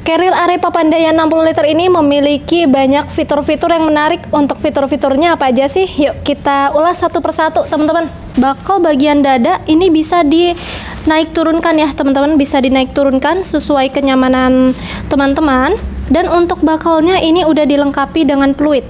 Carrier Array Papandayan 60 liter ini memiliki banyak fitur-fitur yang menarik. Untuk fitur-fiturnya apa aja sih? Yuk kita ulas satu persatu teman-teman. Bakal bagian dada ini bisa dinaik turunkan ya teman-teman, bisa dinaik turunkan sesuai kenyamanan teman-teman. Dan untuk bakalnya ini udah dilengkapi dengan fluid.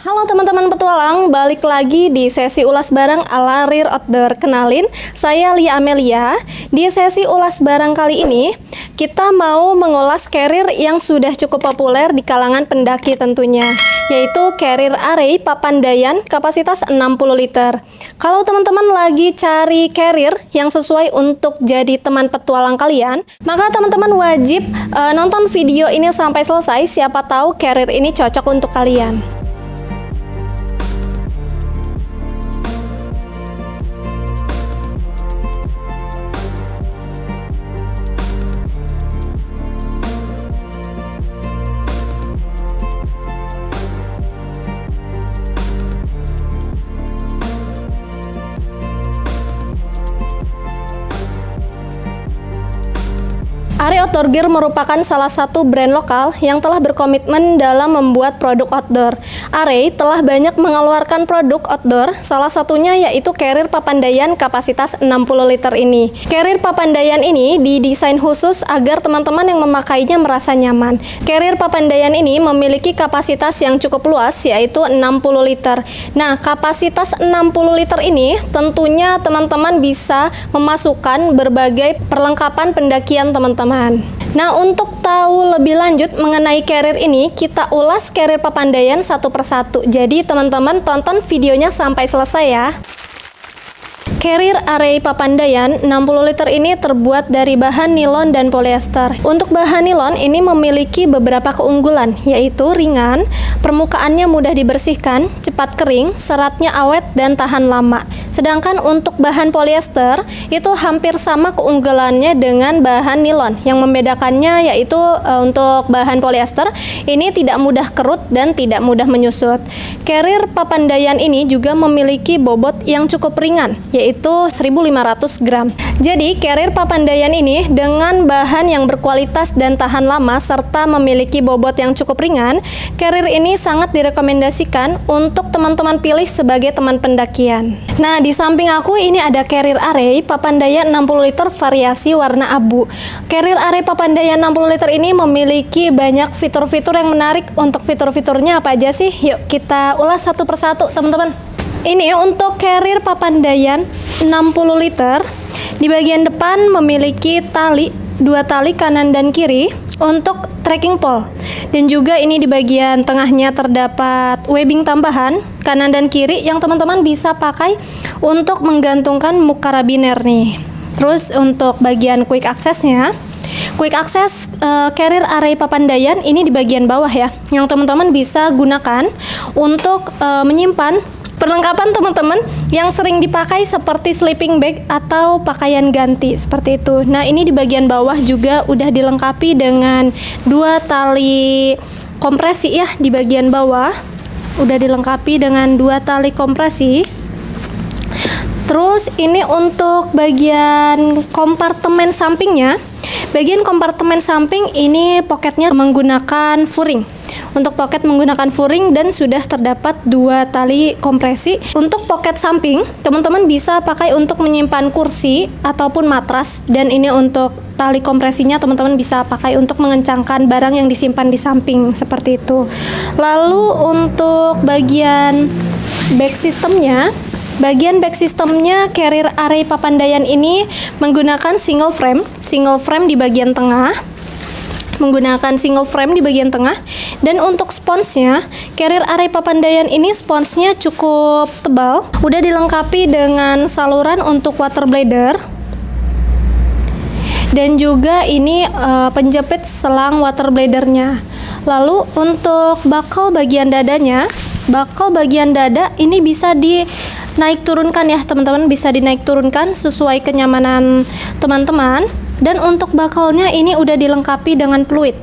Halo teman-teman petualang, balik lagi di sesi ulas barang ala Rear Outdoor. Kenalin, saya Lia Amelia. Di sesi ulas barang kali ini, kita mau mengulas carrier yang sudah cukup populer di kalangan pendaki tentunya, yaitu Carrier Array Papandayan kapasitas 60 liter. Kalau teman-teman lagi cari carrier yang sesuai untuk jadi teman petualang kalian, maka teman-teman wajib nonton video ini sampai selesai, siapa tahu carrier ini cocok untuk kalian. Array Outdoor Gear merupakan salah satu brand lokal yang telah berkomitmen dalam membuat produk outdoor. Array telah banyak mengeluarkan produk outdoor, salah satunya yaitu Carrier Papandayan kapasitas 60 liter ini. Carrier Papandayan ini didesain khusus agar teman-teman yang memakainya merasa nyaman. Carrier Papandayan ini memiliki kapasitas yang cukup luas, yaitu 60 liter. Nah, kapasitas 60 liter ini tentunya teman-teman bisa memasukkan berbagai perlengkapan pendakian teman-teman. Nah, untuk tahu lebih lanjut mengenai carrier ini, kita ulas Carrier Papandayan satu persatu. Jadi teman-teman tonton videonya sampai selesai ya. Carrier Array Papandayan 60 liter ini terbuat dari bahan nilon dan polyester. Untuk bahan nilon ini memiliki beberapa keunggulan, yaitu ringan, permukaannya mudah dibersihkan, cepat kering, seratnya awet dan tahan lama. Sedangkan untuk bahan polyester itu hampir sama keunggulannya dengan bahan nilon. Yang membedakannya yaitu untuk bahan polyester ini tidak mudah kerut dan tidak mudah menyusut. Carrier Papandayan ini juga memiliki bobot yang cukup ringan, yaitu 1.500 gram. Jadi Carrier Papandayan ini dengan bahan yang berkualitas dan tahan lama serta memiliki bobot yang cukup ringan, carrier ini sangat direkomendasikan untuk teman-teman pilih sebagai teman pendakian. Nah, di samping aku ini ada Carrier Array Papandayan 60 liter variasi warna abu. Carrier Array Papandayan 60 liter ini memiliki banyak fitur-fitur yang menarik. Untuk fitur-fiturnya apa aja sih? Yuk kita ulas satu persatu teman-teman. Ini untuk Carrier Papandayan 60 liter. Di bagian depan memiliki dua tali kanan dan kiri untuk trekking pole. Dan juga ini di bagian tengahnya terdapat webbing tambahan kanan dan kiri yang teman-teman bisa pakai untuk menggantungkan muk karabiner nih. Terus untuk bagian quick access-nya, quick access Carrier Array Papandayan ini di bagian bawah ya, yang teman-teman bisa gunakan untuk menyimpan perlengkapan teman-teman yang sering dipakai seperti sleeping bag atau pakaian ganti seperti itu. Nah, ini di bagian bawah juga udah dilengkapi dengan dua tali kompresi ya. Di bagian bawah udah dilengkapi dengan dua tali kompresi. Terus ini untuk bagian kompartemen sampingnya. Bagian kompartemen samping ini poketnya menggunakan furing. Untuk poket menggunakan furing dan sudah terdapat dua tali kompresi. Untuk poket samping, teman-teman bisa pakai untuk menyimpan kursi ataupun matras, dan ini untuk tali kompresinya teman-teman bisa pakai untuk mengencangkan barang yang disimpan di samping seperti itu. Lalu untuk bagian back systemnya, Carrier Array Papandayan ini menggunakan single frame di bagian tengah. Dan untuk sponsnya, Carrier Array Papandayan ini sponsnya cukup tebal, udah dilengkapi dengan saluran untuk water bladder, dan juga ini penjepit selang water bladernya. Lalu untuk bakal bagian dada ini bisa dinaik turunkan ya teman-teman, bisa dinaik turunkan sesuai kenyamanan teman-teman. Dan untuk bakalnya ini udah dilengkapi dengan fluid.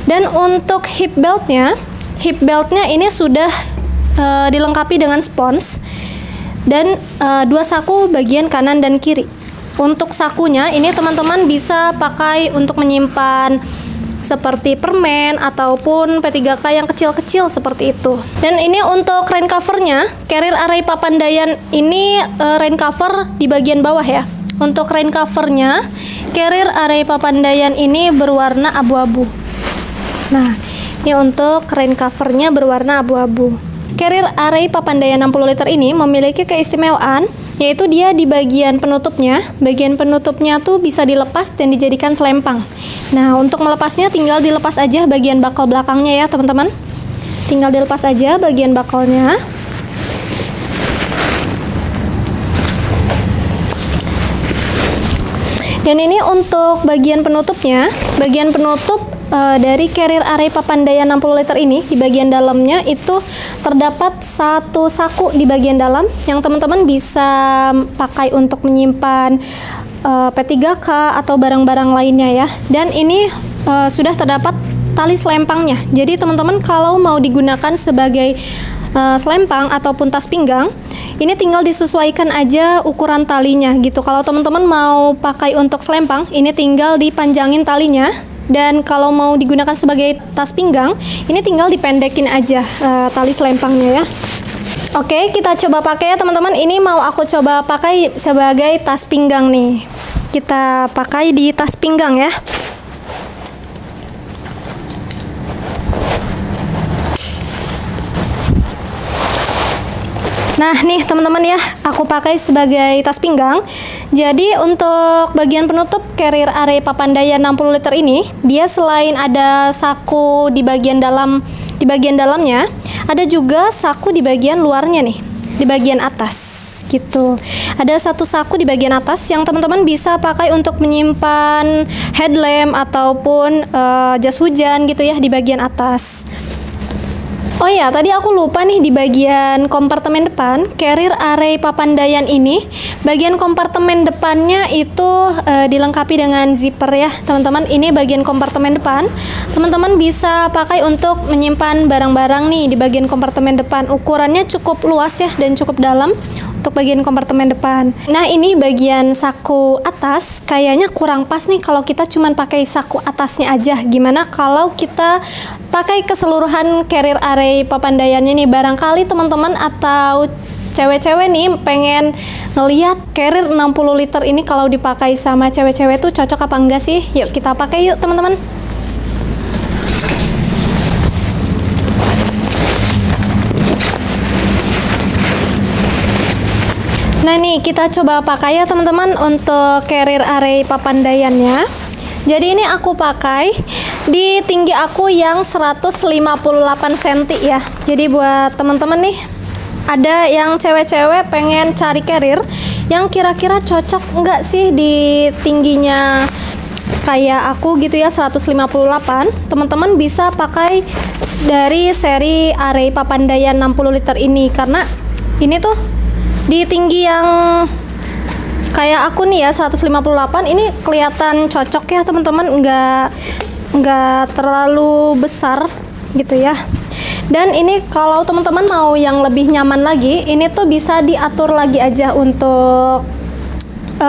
Dan untuk hip beltnya ini sudah dilengkapi dengan spons. dan 2 saku bagian kanan dan kiri. Untuk sakunya ini teman-teman bisa pakai untuk menyimpan seperti permen ataupun P3K yang kecil-kecil seperti itu. Dan ini untuk rain covernya, carrier array Papandayan ini rain cover di bagian bawah ya. Untuk rain covernya, carrier array Papandayan ini berwarna abu-abu. Nah, ini untuk rain covernya berwarna abu-abu. Carrier array Papandayan 60 liter ini memiliki keistimewaan, yaitu dia di bagian penutupnya tuh bisa dilepas dan dijadikan selempang. Nah, untuk melepasnya tinggal dilepas aja bagian bakal belakangnya ya teman-teman. Tinggal dilepas aja bagian bakalnya. Dan ini untuk bagian penutupnya, bagian penutup dari carrier array Papandayan 60 liter ini, di bagian dalamnya itu terdapat 1 saku di bagian dalam yang teman-teman bisa pakai untuk menyimpan P3K atau barang-barang lainnya ya. Dan ini sudah terdapat tali selempangnya. Jadi teman-teman kalau mau digunakan sebagai selempang ataupun tas pinggang, ini tinggal disesuaikan aja ukuran talinya gitu. Kalau teman-teman mau pakai untuk selempang, ini tinggal dipanjangin talinya. Dan kalau mau digunakan sebagai tas pinggang, ini tinggal dipendekin aja tali selempangnya ya. Oke, kita coba pakai ya teman-teman. Ini mau aku coba pakai sebagai tas pinggang nih. Kita pakai di tas pinggang ya. Nah nih teman-teman ya, aku pakai sebagai tas pinggang. Jadi untuk bagian penutup carrier array Papandayan 60 liter ini, dia selain ada saku di bagian dalamnya, ada juga saku di bagian luarnya nih, di bagian atas gitu. Ada 1 saku di bagian atas yang teman-teman bisa pakai untuk menyimpan headlamp ataupun jas hujan gitu ya di bagian atas. Oh ya, tadi aku lupa nih di bagian kompartemen depan, carrier array Papandayan ini, bagian kompartemen depannya itu dilengkapi dengan zipper ya, teman-teman. Ini bagian kompartemen depan. Teman-teman bisa pakai untuk menyimpan barang-barang nih di bagian kompartemen depan. Ukurannya cukup luas ya dan cukup dalam untuk bagian kompartemen depan. Nah, ini bagian saku atas kayaknya kurang pas nih kalau kita cuman pakai saku atasnya aja. Gimana kalau kita pakai keseluruhan carrier array Papandayannya nih? Barangkali teman-teman atau cewek-cewek nih pengen ngeliat carrier 60 liter ini kalau dipakai sama cewek-cewek tuh cocok apa enggak sih? Yuk kita pakai yuk teman-teman. Nah nih kita coba pakai ya teman-teman untuk carrier array Papandayannya. Jadi ini aku pakai di tinggi aku yang 158 cm ya. Jadi buat teman-teman nih, ada yang cewek-cewek pengen cari carrier yang kira-kira cocok enggak sih di tingginya kayak aku gitu ya, 158. Teman-teman bisa pakai dari seri array Papandayan 60 liter ini, karena ini tuh di tinggi yang kayak aku nih ya, 158, ini kelihatan cocok ya teman-teman, nggak terlalu besar gitu ya. Dan ini kalau teman-teman mau yang lebih nyaman lagi, ini tuh bisa diatur lagi aja untuk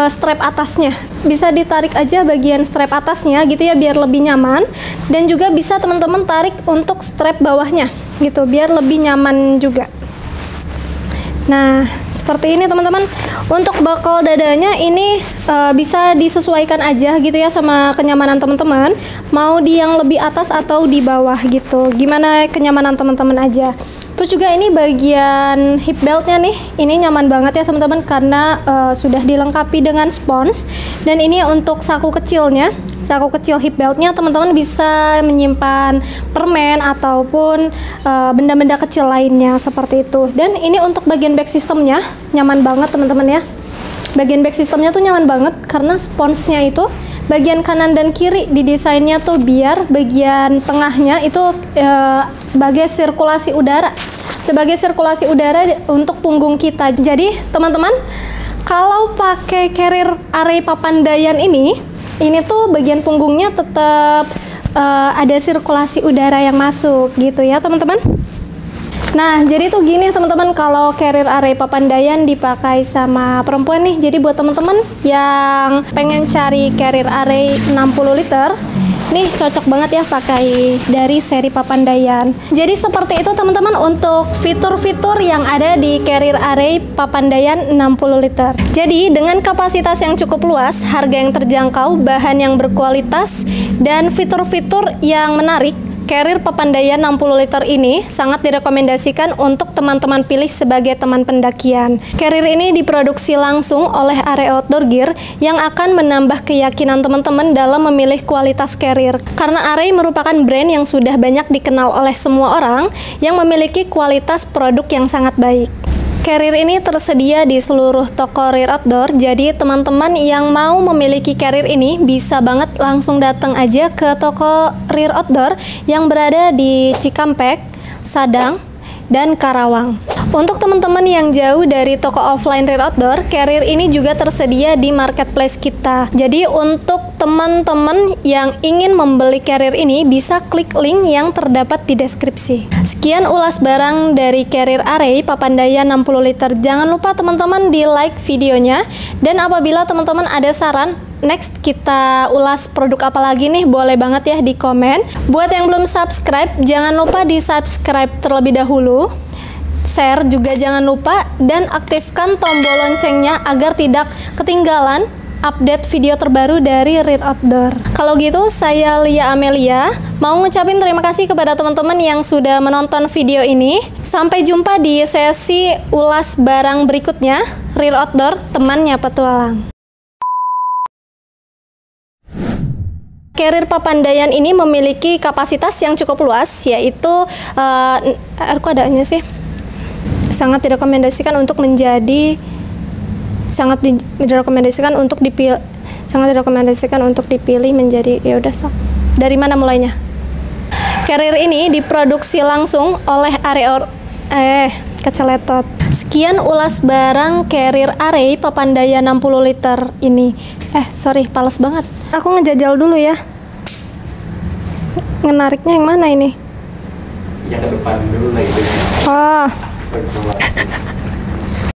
strap atasnya. Bisa ditarik aja bagian strap atasnya gitu ya, biar lebih nyaman. Dan juga bisa teman-teman tarik untuk strap bawahnya gitu, biar lebih nyaman juga. Nah, seperti ini teman-teman. Untuk bakal dadanya ini bisa disesuaikan aja gitu ya sama kenyamanan teman-teman. Mau di yang lebih atas atau di bawah gitu. Gimana kenyamanan teman-teman aja. Terus juga ini bagian hip beltnya nih, ini nyaman banget ya teman-teman karena sudah dilengkapi dengan spons. Dan ini untuk saku kecilnya, saku kecil hip beltnya teman-teman bisa menyimpan permen ataupun benda-benda kecil lainnya seperti itu. Dan ini untuk bagian back systemnya nyaman banget teman-teman ya. Bagian back systemnya tuh nyaman banget karena sponsnya itu bagian kanan dan kiri didesainnya tuh biar bagian tengahnya itu sebagai sirkulasi udara, untuk punggung kita. Jadi teman-teman, kalau pakai carrier array Papandayan ini tuh bagian punggungnya tetap ada sirkulasi udara yang masuk gitu ya teman-teman. Nah, jadi tuh gini teman-teman, kalau carrier array Papandayan dipakai sama perempuan nih. Jadi buat teman-teman yang pengen cari carrier array 60 liter, nih cocok banget ya pakai dari seri Papandayan. Jadi seperti itu teman-teman untuk fitur-fitur yang ada di carrier array Papandayan 60 liter. Jadi dengan kapasitas yang cukup luas, harga yang terjangkau, bahan yang berkualitas, dan fitur-fitur yang menarik, carrier Papandayan 60 liter ini sangat direkomendasikan untuk teman-teman pilih sebagai teman pendakian. Carrier ini diproduksi langsung oleh Array Outdoor Gear yang akan menambah keyakinan teman-teman dalam memilih kualitas carrier. Karena Array merupakan brand yang sudah banyak dikenal oleh semua orang yang memiliki kualitas produk yang sangat baik. Carrier ini tersedia di seluruh toko rear outdoor, jadi teman-teman yang mau memiliki carrier ini bisa banget langsung datang aja ke toko rear outdoor yang berada di Cikampek, Sadang, dan Karawang. Untuk teman-teman yang jauh dari toko offline rear outdoor, carrier ini juga tersedia di marketplace kita. Jadi untuk teman-teman yang ingin membeli carrier ini bisa klik link yang terdapat di deskripsi. Sekian ulas barang dari carrier array Papandayan 60 liter. Jangan lupa teman-teman di like videonya, dan apabila teman-teman ada saran next kita ulas produk apa lagi nih, boleh banget ya di komen. Buat yang belum subscribe, jangan lupa di subscribe terlebih dahulu. Share juga jangan lupa, dan aktifkan tombol loncengnya agar tidak ketinggalan update video terbaru dari Rear Outdoor. Kalau gitu, saya Lia Amelia mau ngucapin terima kasih kepada teman-teman yang sudah menonton video ini. Sampai jumpa di sesi ulas barang berikutnya. Rear Outdoor, temannya petualang. Carrier Papandayan ini memiliki kapasitas yang cukup luas, yaitu aku adanya sih sangat direkomendasikan untuk dipilih menjadi, ya udah sok. Dari mana mulainya? Carrier ini diproduksi langsung oleh keceletot. Sekian ulas barang carrier array Papandayan 60 liter ini. Sorry, pales banget. Aku ngejajal dulu ya. Ngenariknya yang mana ini? Ya ke depan dulu lah itu. Oh.